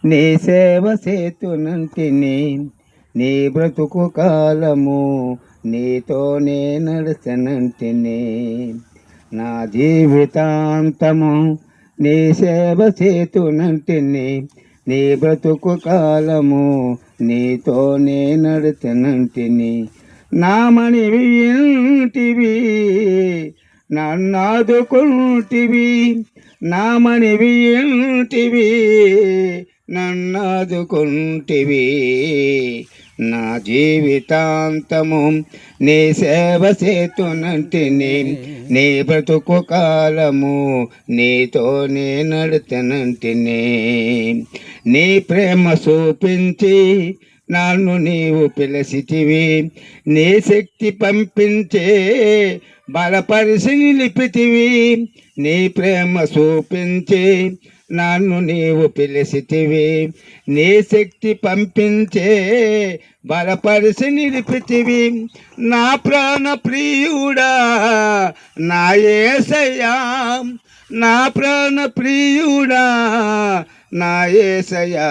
నీ సేవ సేతునంటిని, నీ బ్రతుకు కాలము నీతోనే నడచనంటిని. నా జీవితాంతము నీ సేవ చేతునంటిని, నీ బ్రతుకు కాలము నీతోనే నడచనంటిని. నామణివి ఇంటివి, నన్నాదుకుంటివి, నామణివి ఇంటివి, నన్నాదుకుంటివి. నా జీవితాంతము నీ సేవ చేతునంటిని, నీ బ్రతుకు కాలము నీతోనే నడతనంటిని. నీ ప్రేమ చూపించి నన్ను నీవు పిలిచితివి, నీ శక్తి పంపించే బలపరిచి నిలిపితివి. నీ ప్రేమ చూపించి నన్ను నీవు పిలిచితివి, నీ శక్తి పంపించే బలపరిచి నిలిపితివి. నా ప్రాణ ప్రియుడా నా యేసయ్యా, నా ప్రాణ ప్రియుడా నా యేసయ్యా.